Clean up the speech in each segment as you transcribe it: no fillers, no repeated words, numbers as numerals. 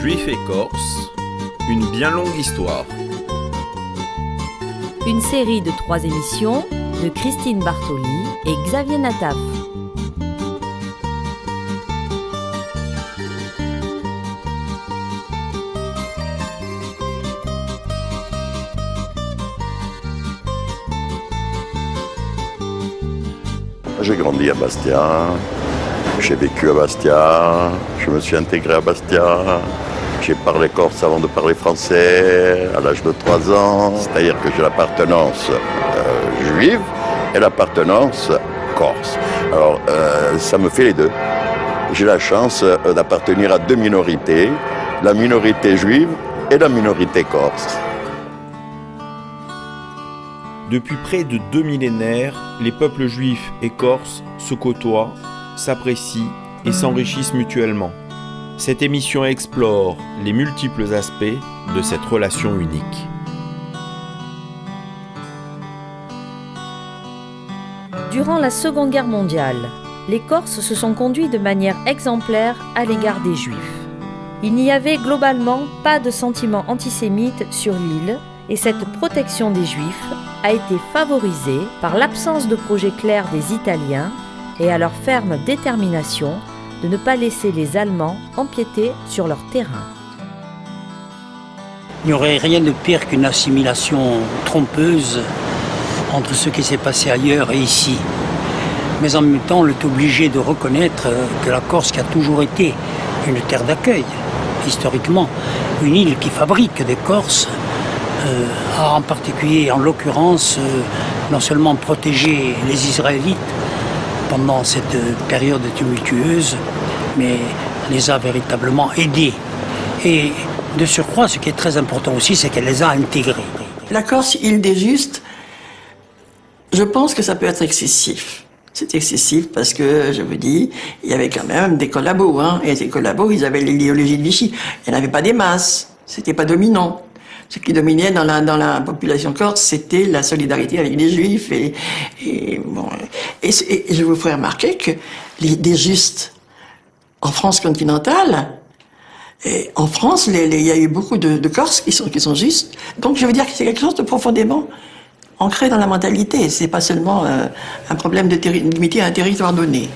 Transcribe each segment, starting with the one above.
Juifs et Corses, une bien longue histoire. Une série de 3 émissions de Christine Bartoli et Xavier Nataf. J'ai grandi à Bastia, j'ai vécu à Bastia, je me suis intégré à Bastia, j'ai parlé corse avant de parler français à l'âge de 3 ans, c'est-à-dire que j'ai l'appartenance juive et l'appartenance corse. Alors ça me fait les deux. J'ai la chance d'appartenir à 2 minorités, la minorité juive et la minorité corse. Depuis près de 2 millénaires, les peuples juifs et corses se côtoient, s'apprécient et s'enrichissent mutuellement. Cette émission explore les multiples aspects de cette relation unique. Durant la Seconde Guerre mondiale, les Corses se sont conduits de manière exemplaire à l'égard des Juifs. Il n'y avait globalement pas de sentiment antisémite sur l'île et cette protection des Juifs a été favorisée par l'absence de projet clair des Italiens et à leur ferme détermination de ne pas laisser les Allemands empiéter sur leur terrain. Il n'y aurait rien de pire qu'une assimilation trompeuse entre ce qui s'est passé ailleurs et ici. Mais en même temps, on est obligé de reconnaître que la Corse, qui a toujours été une terre d'accueil, historiquement, une île qui fabrique des Corses, a en particulier, en l'occurrence, non seulement protégé les Israélites pendant cette période tumultueuse, mais les a véritablement aidés. Et de surcroît, ce qui est très important aussi, c'est qu'elle les a intégrés. La Corse, île des Justes, je pense que ça peut être excessif. C'est excessif parce que, je vous dis, il y avait quand même des collabos, et ces collabos, ils avaient l'idéologie de Vichy. Il n'y en avait pas des masses, c'était pas dominant. Ce qui dominait dans la population corse, c'était la solidarité avec les Juifs et je vous ferai remarquer que des Justes en France continentale, et en France, il y a eu beaucoup de Corses qui sont justes. Donc je veux dire que c'est quelque chose de profondément ancré dans la mentalité. C'est pas seulement un problème de limité à un territoire donné.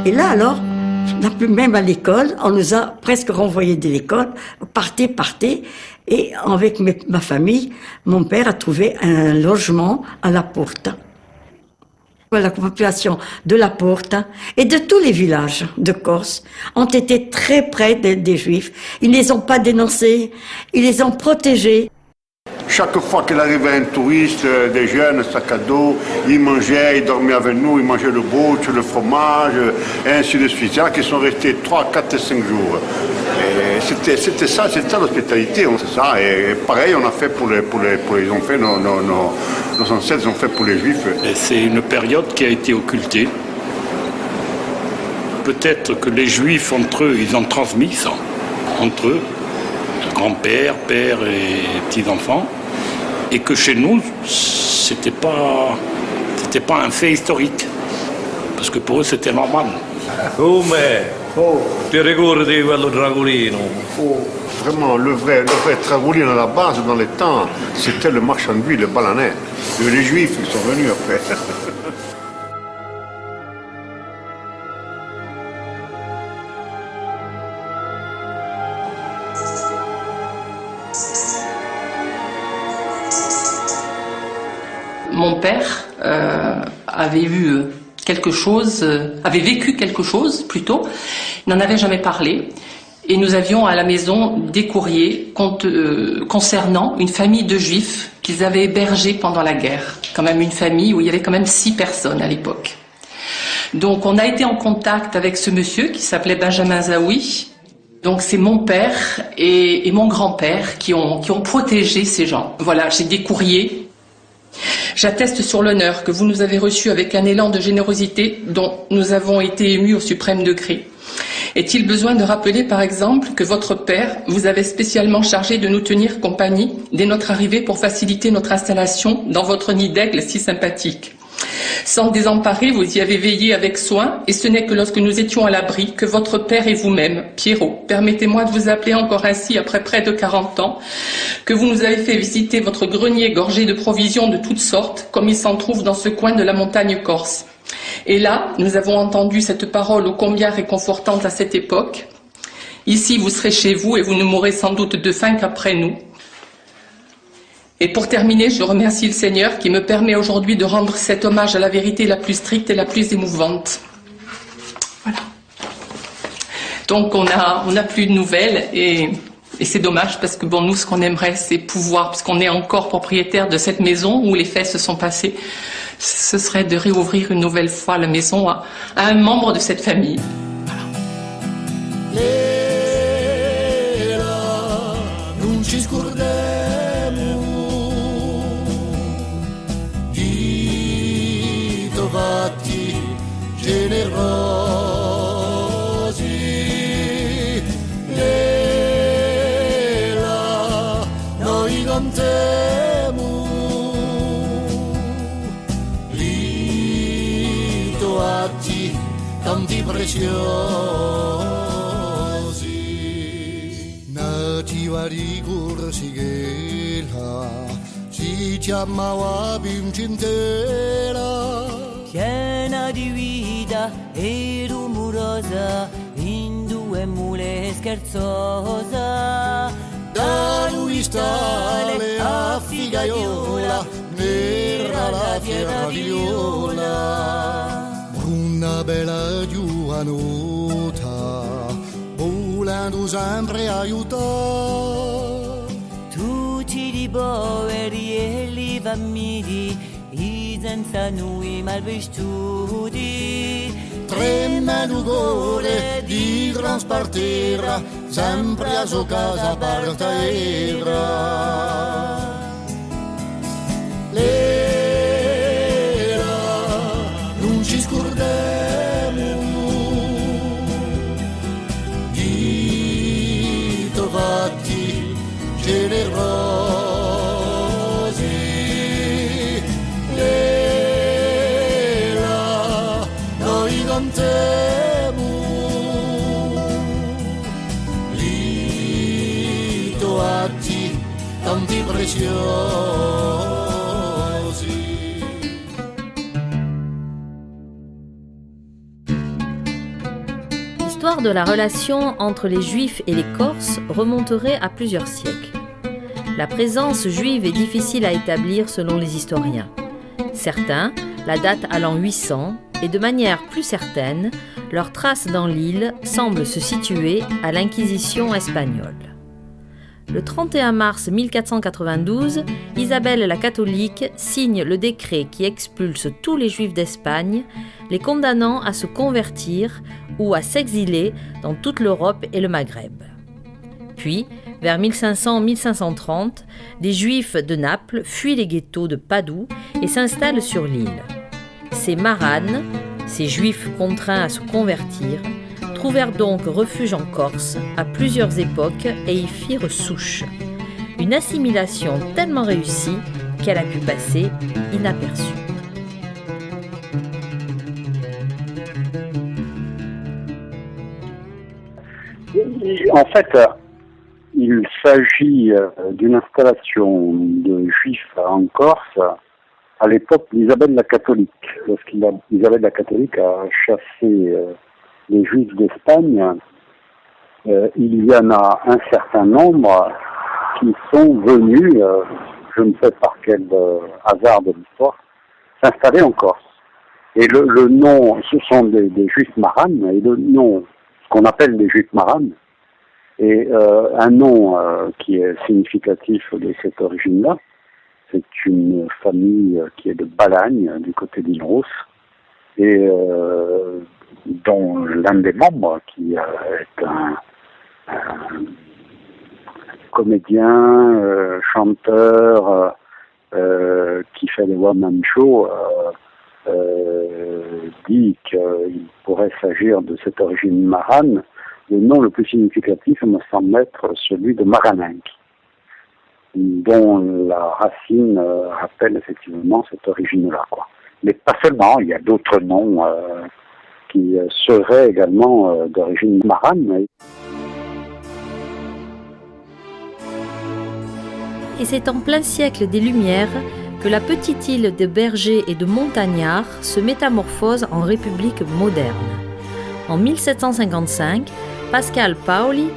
Et là alors, même à l'école, on nous a presque renvoyés de l'école, partez. Et avec ma famille, mon père a trouvé un logement à La Porta. La population de La Porta et de tous les villages de Corse ont été très près des Juifs. Ils ne les ont pas dénoncés, ils les ont protégés. Chaque fois qu'il arrivait un touriste, des jeunes, sac à dos, ils mangeaient, ils dormaient avec nous, ils mangeaient le bouche, le fromage, et ainsi de suite. C'est-à-dire qu'ils sont restés 3, 4 et 5 jours. Et c'était ça l'hospitalité, c'est ça. Et pareil, on a fait pour les ils ont fait, nos ancêtres ont fait pour les Juifs. Et c'est une période qui a été occultée. Peut-être que les Juifs, entre eux, ils ont transmis ça, entre eux. Grand-père, père et petits-enfants, et que chez nous, c'était pas un fait historique, parce que pour eux, c'était normal. Ti ricordi quello Dragolino? Vraiment, le vrai Dragolino à la base, dans les temps, c'était le marchand d'huile, le balanet. Les Juifs, ils sont venus après. Mon père avait vécu quelque chose plutôt, il n'en avait jamais parlé. Et nous avions à la maison des courriers concernant une famille de Juifs qu'ils avaient hébergés pendant la guerre. Quand même une famille où il y avait quand même 6 personnes à l'époque. Donc on a été en contact avec ce monsieur qui s'appelait Benjamin Zaoui. Donc c'est mon père et mon grand-père qui ont protégé ces gens. Voilà, j'ai des courriers. J'atteste sur l'honneur que vous nous avez reçus avec un élan de générosité dont nous avons été émus au suprême degré. Est-il besoin de rappeler par exemple que votre père vous avait spécialement chargé de nous tenir compagnie dès notre arrivée pour faciliter notre installation dans votre nid d'aigle si sympathique? Sans désemparer, vous y avez veillé avec soin, et ce n'est que lorsque nous étions à l'abri que votre père et vous-même, Pierrot, permettez-moi de vous appeler encore ainsi après près de 40 ans, que vous nous avez fait visiter votre grenier gorgé de provisions de toutes sortes, comme il s'en trouve dans ce coin de la montagne corse. Et là, nous avons entendu cette parole ô combien réconfortante à cette époque. Ici, vous serez chez vous et vous ne mourrez sans doute de faim qu'après nous. Et pour terminer, je remercie le Seigneur qui me permet aujourd'hui de rendre cet hommage à la vérité la plus stricte et la plus émouvante. Voilà. Donc on n'a plus de nouvelles et c'est dommage parce que bon, nous, ce qu'on aimerait, c'est pouvoir, parce qu'on est encore propriétaire de cette maison où les faits se sont passés, ce serait de réouvrir une nouvelle fois la maison à un membre de cette famille. Tanti preziosi nati vari corsighella si chiamava Vincentella piena di vita e rumorosa in due mule scherzosa da lui stale a Figaiola nera la fiera viola una bella giovanota, volendo sempre aiutare. Tutti i poveri e li famigli, i senza noi malvestuti. Tremendo cuore di transpartera, sempre a sua casa parterra. Ci scordiamo di trovati generosi Lela, noi cantiamo li trovati tanti preziosi. L'histoire de la relation entre les Juifs et les Corses remonterait à plusieurs siècles. La présence juive est difficile à établir selon les historiens. Certains la datent à l'an 800 et de manière plus certaine, leurs traces dans l'île semblent se situer à l'Inquisition espagnole. Le 31 mars 1492, Isabelle la catholique signe le décret qui expulse tous les Juifs d'Espagne, les condamnant à se convertir ou à s'exiler dans toute l'Europe et le Maghreb. Puis, vers 1500-1530, des Juifs de Naples fuient les ghettos de Padoue et s'installent sur l'île. Ces maranes, ces Juifs contraints à se convertir, trouvèrent donc refuge en Corse à plusieurs époques et y firent souche. Une assimilation tellement réussie qu'elle a pu passer inaperçue. En fait, il s'agit d'une installation de Juifs en Corse à l'époque d'Isabelle la catholique. Lorsqu'Isabelle la catholique a chassé les Juifs d'Espagne, il y en a un certain nombre qui sont venus, je ne sais par quel hasard de l'histoire, s'installer en Corse. Et le nom, ce sont des Juifs maranes, et le nom, ce qu'on appelle des Juifs maranes, est un nom qui est significatif de cette origine-là. C'est une famille qui est de Balagne, du côté d'Île-Rousse, et dont l'un des membres, qui est un comédien, chanteur, qui fait des one-man shows, dit qu'il pourrait s'agir de cette origine marane. Le nom le plus significatif me semble être celui de Maraninque, dont la racine rappelle effectivement cette origine-là, quoi. mais pas seulement, il y a d'autres noms qui seraient également d'origine marane. Et c'est en plein siècle des Lumières que la petite île de bergers et de montagnards se métamorphose en république moderne. En 1755, Pascal Paoli,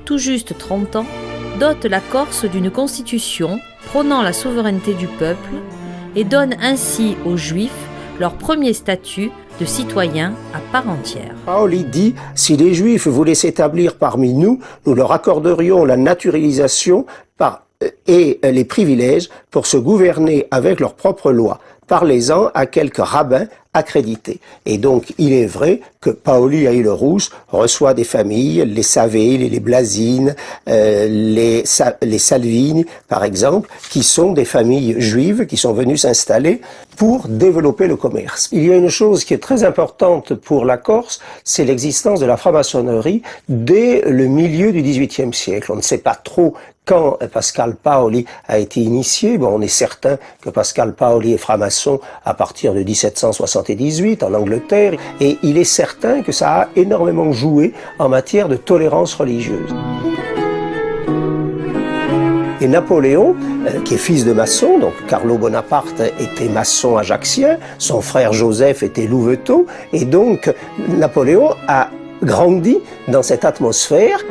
tout juste 30 ans, dote la Corse d'une constitution prônant la souveraineté du peuple et donne ainsi aux Juifs leur premier statut de citoyens à part entière. Paoli dit « Si les Juifs voulaient s'établir parmi nous, nous leur accorderions la naturalisation et les privilèges pour se gouverner avec leurs propres lois. Parlez-en à quelques rabbins accrédités. » Et donc, il est vrai que Paoli à Île-Rousse reçoit des familles, les Savelli, les Blasines, les Salvini, par exemple, qui sont des familles juives qui sont venues s'installer pour développer le commerce. Il y a une chose qui est très importante pour la Corse, c'est l'existence de la franc-maçonnerie dès le milieu du XVIIIe siècle. On ne sait pas trop quand Pascal Paoli a été initié. Bon, on est certain que Pascal Paoli est franc-maçon à partir de 1778 en Angleterre, et il est certain que ça a énormément joué en matière de tolérance religieuse. Et Napoléon, qui est fils de maçon, donc Carlo Bonaparte était maçon ajaccien, son frère Joseph était louveteau, et donc Napoléon a grandi dans cette atmosphère.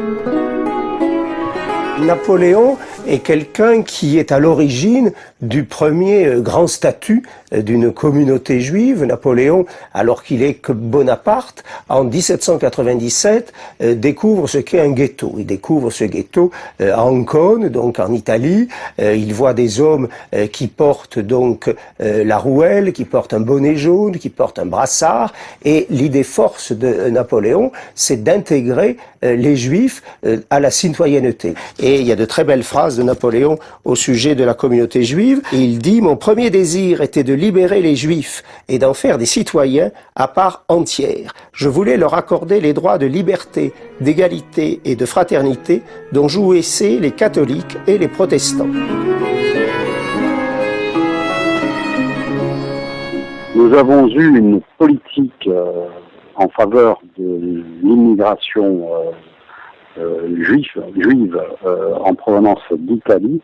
Napoléon est quelqu'un qui est à l'origine du premier grand statut d'une communauté juive. Napoléon, alors qu'il est que Bonaparte, en 1797, découvre ce qu'est un ghetto. Il découvre ce ghetto à Ancône, donc en Italie. Il voit des hommes qui portent donc la rouelle, qui portent un bonnet jaune, qui portent un brassard. Et l'idée force de Napoléon, c'est d'intégrer les Juifs à la citoyenneté. Et il y a de très belles phrases de Napoléon au sujet de la communauté juive. Il dit « Mon premier désir était de libérer les Juifs et d'en faire des citoyens à part entière. Je voulais leur accorder les droits de liberté, d'égalité et de fraternité dont jouissaient les catholiques et les protestants. » Nous avons eu une politique en faveur de l'immigration juive en provenance d'Italie,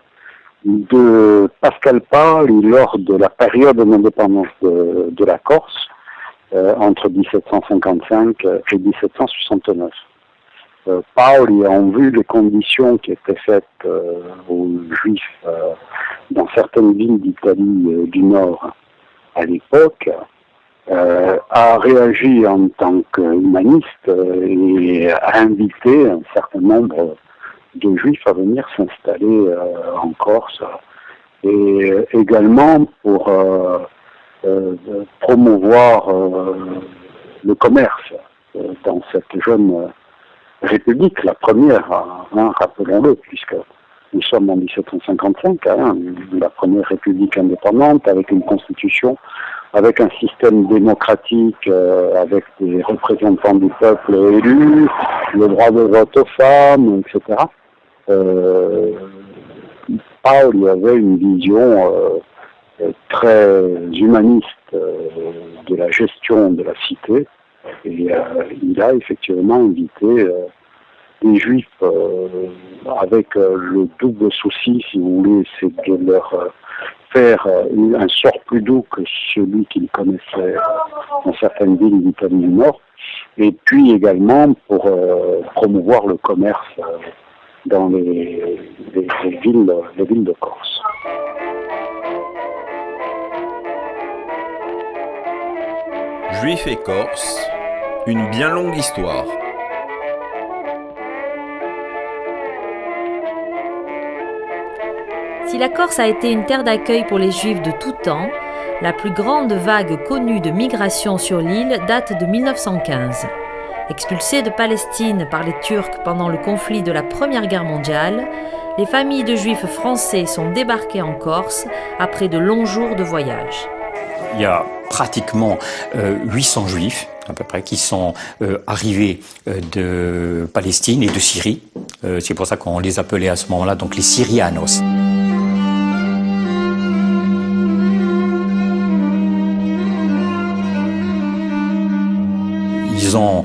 de Pascal Paoli lors de la période d'indépendance de la Corse entre 1755 et 1769. Paoli a vu les conditions qui étaient faites aux Juifs dans certaines villes d'Italie du Nord à l'époque, a réagi en tant qu'humaniste et a invité un certain nombre de Juifs à venir s'installer en Corse, et également pour promouvoir le commerce dans cette jeune république, la première, rappelons-le, puisque nous sommes en 1755, la première république indépendante, avec une constitution, avec un système démocratique, avec des représentants du peuple élus, le droit de vote aux femmes, etc. Paoli avait une vision très humaniste de la gestion de la cité, et il a effectivement invité les Juifs avec le double souci, si vous voulez, c'est de leur faire un sort plus doux que celui qu'ils connaissaient dans certaines villes d'Italie du Nord, et puis également pour promouvoir le commerce dans les villes de Corse. Juifs et Corse, une bien longue histoire. Si la Corse a été une terre d'accueil pour les Juifs de tout temps, la plus grande vague connue de migration sur l'île date de 1915. Expulsés de Palestine par les Turcs pendant le conflit de la Première Guerre mondiale, les familles de Juifs français sont débarquées en Corse après de longs jours de voyage. Il y a pratiquement 800 Juifs à peu près qui sont arrivés de Palestine et de Syrie. C'est pour ça qu'on les appelait à ce moment-là donc les Syrianos. ils ont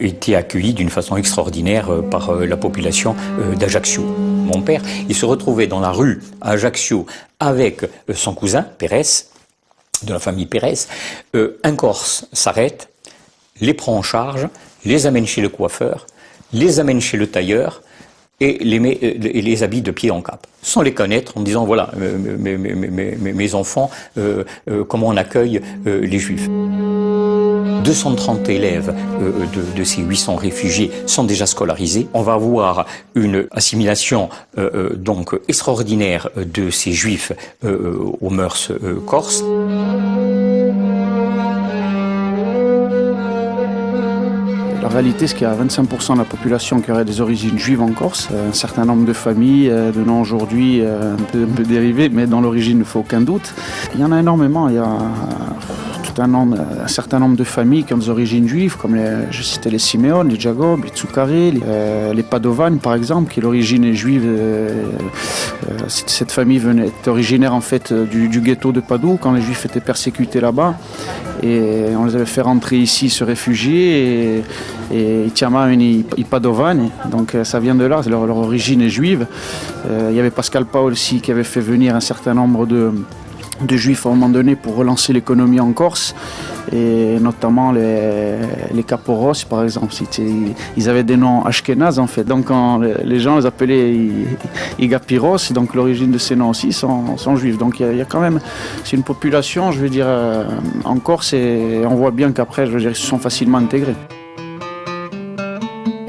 été accueillis d'une façon extraordinaire par la population d'Ajaccio. Mon père, il se retrouvait dans la rue à Ajaccio avec son cousin, Pérez, de la famille Pérez. Un Corse s'arrête, les prend en charge, les amène chez le coiffeur, les amène chez le tailleur et les habille de pied en cap, sans les connaître, en disant voilà, mes enfants, comment on accueille les Juifs. 230 élèves de ces 800 réfugiés sont déjà scolarisés. On va avoir une assimilation donc extraordinaire de ces Juifs aux mœurs corses. La réalité, c'est qu'il y a 25% de la population qui aurait des origines juives en Corse. Un certain nombre de familles, de noms aujourd'hui un peu dérivés, mais dans l'origine, il ne faut aucun doute. Il y en a énormément. Il y a un certain nombre de familles qui ont des origines juives, comme je citais les Simeon, les Jacob, les Tsoukari, les Padovan, par exemple, qui l'origine est juive. Cette famille est originaire en fait du ghetto de Padoue, quand les Juifs étaient persécutés là-bas. Et on les avait fait rentrer ici, se réfugier, et Itiama i Padovan, donc ça vient de là, leur origine est juive. Il y avait Pascal Paul aussi qui avait fait venir un certain nombre de Juifs à un moment donné pour relancer l'économie en Corse, et notamment les Caporos par exemple. Ils avaient des noms ashkénazes en fait, donc les gens les appelaient Igapiros, donc l'origine de ces noms aussi sont juifs. Donc il y a quand même, c'est une population, je veux dire, en Corse, et on voit bien qu'après, je veux dire, ils se sont facilement intégrés.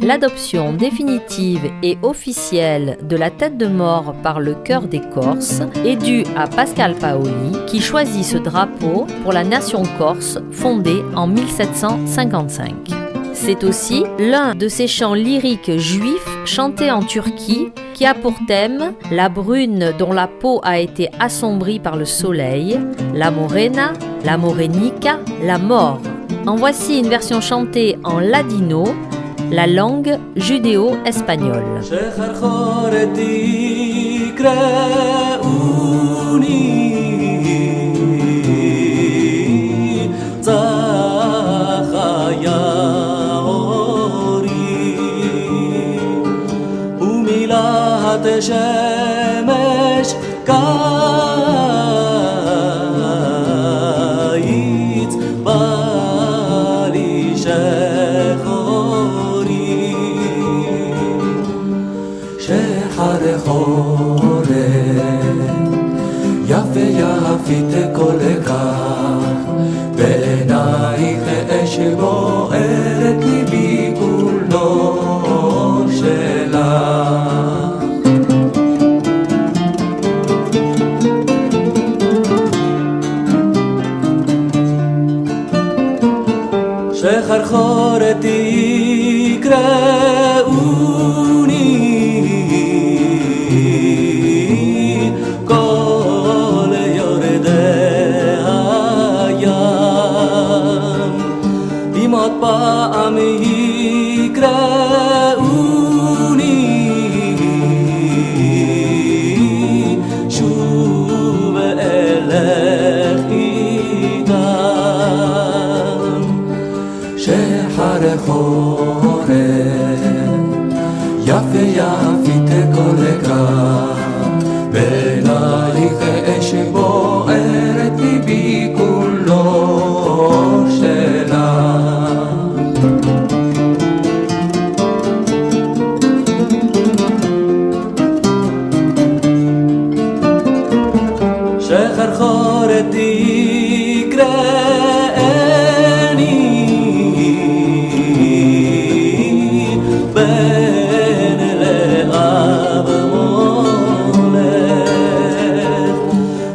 L'adoption définitive et officielle de la tête de mort par le Chœur des Corses est due à Pascal Paoli, qui choisit ce drapeau pour la nation corse fondée en 1755. C'est aussi l'un de ces chants lyriques juifs chantés en Turquie qui a pour thème la brune dont la peau a été assombrie par le soleil, la morena, la morenica, la mort. En voici une version chantée en ladino, la langue judéo-espagnole. יפית כל כך בעינייך אש בוערת ליבי כולו שלך שחרחורת יקראוני פעם יקראוני שוב אלך איתם שחר חורף יפה יפית כל כך בעינייך אש בוערת ליבי כולו שלך שחרחורת יקראני בין לאב מולך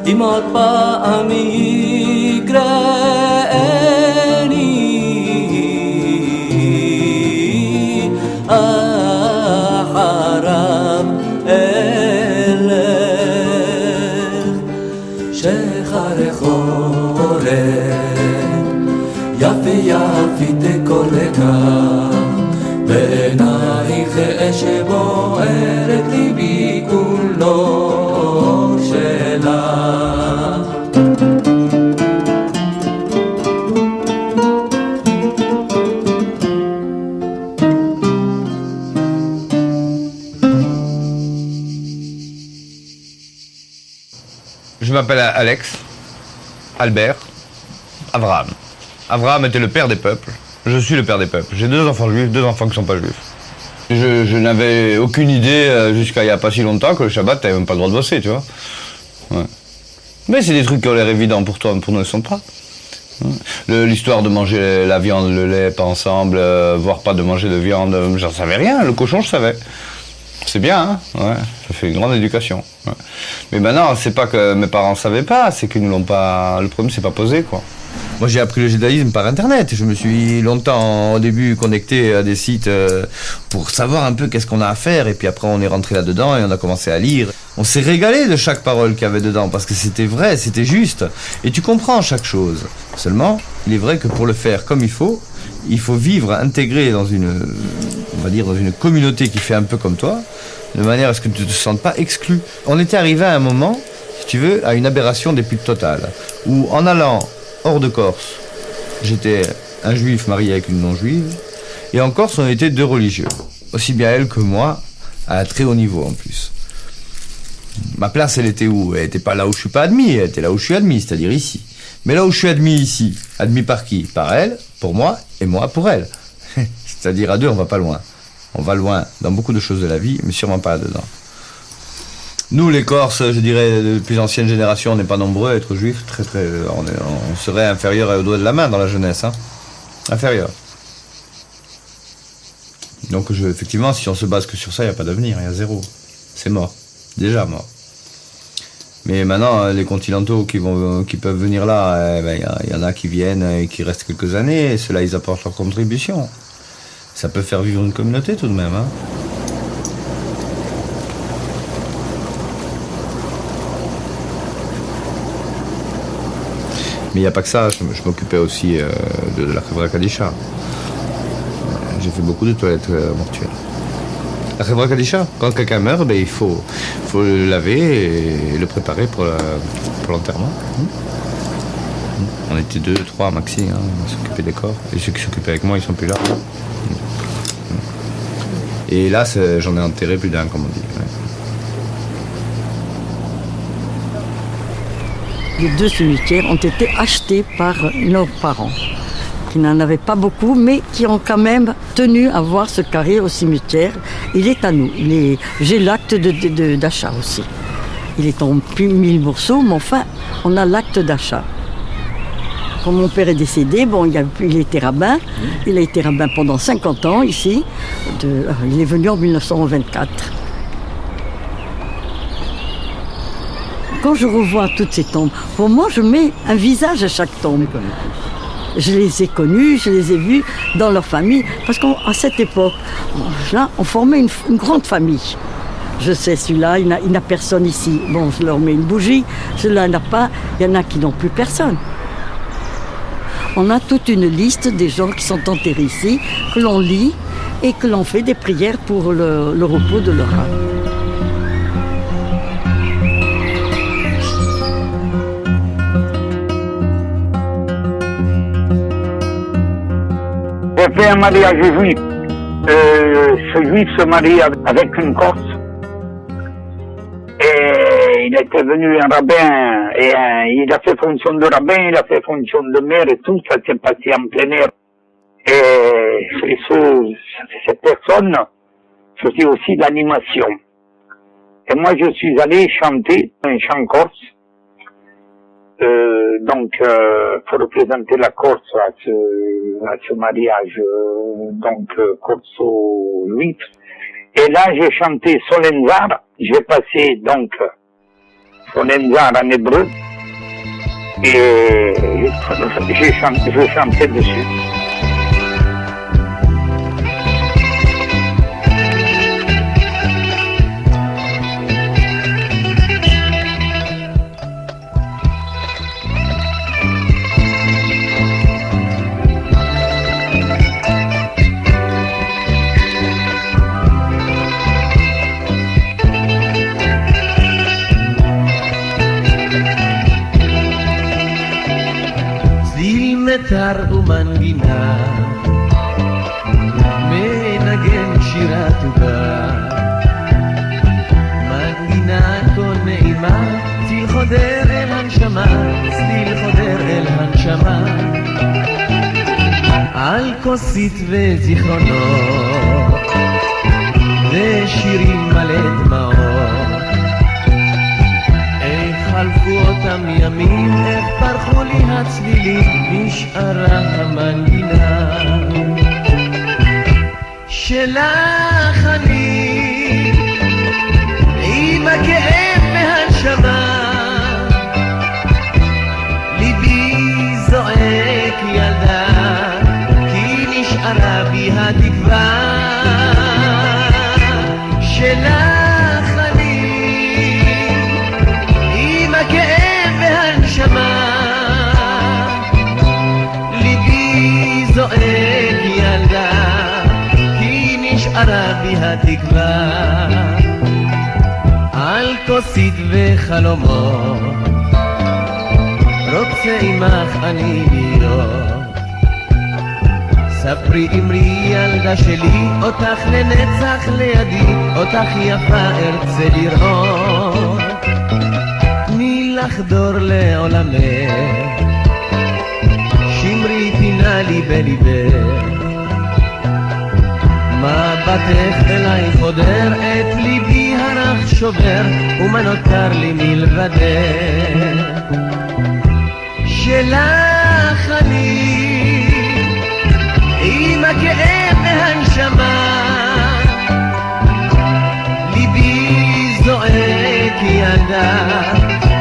אם עוד פעם יקראני אחריו שחר חורף יפה יפית כל כך בעינייך אש בוערת ליבי כולו שלך Je m'appelle Alex, Albert, Abraham. Abraham était le père des peuples. Je suis le père des peuples. J'ai 2 enfants juifs, 2 enfants qui ne sont pas juifs. Je n'avais aucune idée jusqu'à il n'y a pas si longtemps que le Shabbat, tu n'avais même pas le droit de bosser, tu vois. Ouais. Mais c'est des trucs qui ont l'air évidents pour toi, mais pour nous, ils ne sont pas. L'histoire de manger la viande, le lait, pas ensemble, voire pas de manger de viande, j'en savais rien. Le cochon, je savais. C'est bien, hein, ouais, ça fait une grande éducation. Ouais. Mais maintenant, c'est pas que mes parents savaient pas, c'est qu'ils nous l'ont pas. Le problème, c'est pas posé, quoi. Moi, j'ai appris le judaïsme par Internet. Je me suis longtemps, au début, connecté à des sites pour savoir un peu qu'est-ce qu'on a à faire. Et puis après, on est rentré là-dedans et on a commencé à lire. On s'est régalé de chaque parole qu'il y avait dedans parce que c'était vrai, c'était juste. Et tu comprends chaque chose. Seulement, il est vrai que pour le faire comme il faut vivre intégré dans une, on va dire, dans une communauté qui fait un peu comme toi, de manière à ce que tu ne te sentes pas exclu. On était arrivé à un moment, si tu veux, à une aberration des plus totales, où en allant hors de Corse, j'étais un juif marié avec une non-juive, et en Corse, on était 2 religieux, aussi bien elle que moi, à un très haut niveau en plus. Ma place, elle était où? Elle n'était pas là où je suis pas admis, elle était là où je suis admis, c'est-à-dire ici. Mais là où je suis admis ici, admis par qui? Par elle, pour moi, et moi pour elle. C'est-à-dire à 2, on va pas loin. On va loin dans beaucoup de choses de la vie, mais sûrement pas là-dedans. Nous, les Corses, je dirais, de plus ancienne génération, on n'est pas nombreux à être juifs. On serait inférieur au doigt de la main dans la jeunesse. Hein. Inférieur. Donc, effectivement, si on se base que sur ça, il n'y a pas d'avenir, il y a 0. C'est mort. Déjà mort. Mais maintenant, les continentaux qui peuvent venir là, y en a qui viennent et qui restent quelques années, et ceux-là, ils apportent leur contribution. Ça peut faire vivre une communauté tout de même. Hein. Mais il n'y a pas que ça, je m'occupais aussi de la Chevra Kadisha. J'ai fait beaucoup de toilettes mortuaires. La Chevra Kadisha, quand quelqu'un meurt, il faut le laver et le préparer pour l'enterrement. On était 2, 3 maxi, hein, on s'occupait des corps. Et ceux qui s'occupaient avec moi, ils sont plus là. Et là, j'en ai enterré plus d'un, comme on dit. Ouais. Les 2 cimetières ont été achetés par nos parents, qui n'en avaient pas beaucoup, mais qui ont quand même tenu à voir ce carré au cimetière. Il est à nous. J'ai l'acte d'achat aussi. Il est en plus 1000 morceaux, mais enfin, on a l'acte d'achat. Quand mon père est décédé, il était rabbin. Il a été rabbin pendant 50 ans ici. Il est venu en 1924. Quand je revois toutes ces tombes, pour moi, je mets un visage à chaque tombe. Je les ai connus, je les ai vus dans leur famille. Parce qu'à cette époque, là, on formait une grande famille. Je sais, celui-là, il n'a personne ici. Bon, je leur mets une bougie. Celui-là n'a pas. Il y en a qui n'ont plus personne. On a toute une liste des gens qui sont enterrés ici, que l'on lit et que l'on fait des prières pour le repos de leur âme. J'ai fait un mariage juif. Ce juif se marie avec une Corse. Et il était venu un rabbin, et il a fait fonction de rabbin, il a fait fonction de maire et tout, ça s'est passé en plein air. Et cette personne faisait aussi l'animation. Et moi je suis allé chanter un chant corse, pour représenter la Corse à ce mariage, corso-juif. Et là, j'ai chanté Solenzar, j'ai passé donc Solenzar en hébreu, et je chantais dessus. מיתר ומנגינה מנגן שירה טובה מנגינה כה נעימה צליל חודרת כוסית וזיכרונות ושירים מלא דמעות, איך חלפו אותם ימים, איך פרחו לי הצלילים, נשארה המנגינה שלך אני עם הכאב והנשמה, ליבי זועק ילדה כי נשארה בי התקווה שלך אני עם הכאב והנשמה, ליבי זועק ילדה כי נשארה בי התקווה, על כוסית וחלומות רוצה עמך אני להיות, ספרי אמרי ילדה שלי, אותך לנצח לידי, אותך יפה ארצה לראות, תני לחדור לעולמך, שמרי פינה לי בליבך, מבטך אליי חודר, את ליבי הרך שובר, ומה נותר לי מלבדך, שלך אני עם הכאב והנשמה, ליבי זועק ילדה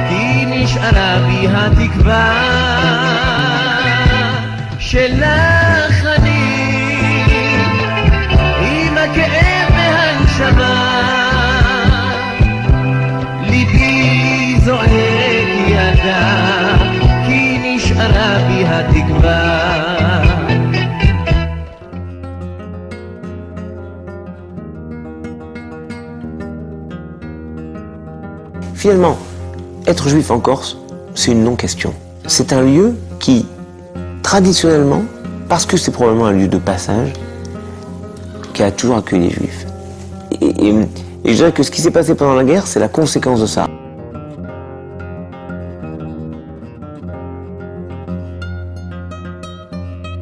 כי נשארה בי התקווה, שלך אני עם הכאב והנשמה, ליבי זועק ילדה כי נשארה בי התקווה. Finalement, être juif en Corse, c'est une non-question. C'est un lieu qui, traditionnellement, parce que c'est probablement un lieu de passage, qui a toujours accueilli les juifs. Et je dirais que ce qui s'est passé pendant la guerre, c'est la conséquence de ça.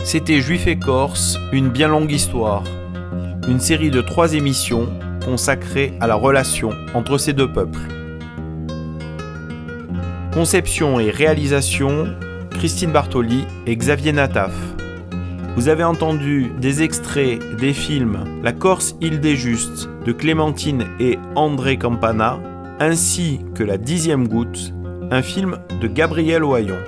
C'était Juifs et Corse, une bien longue histoire. Une série de 3 émissions consacrées à la relation entre ces deux peuples. Conception et réalisation, Christine Bartoli et Xavier Nataf. Vous avez entendu des extraits des films La Corse, île des Justes de Clémentine et André Campana, ainsi que La 10e goutte, un film de Gabriel Ohayon.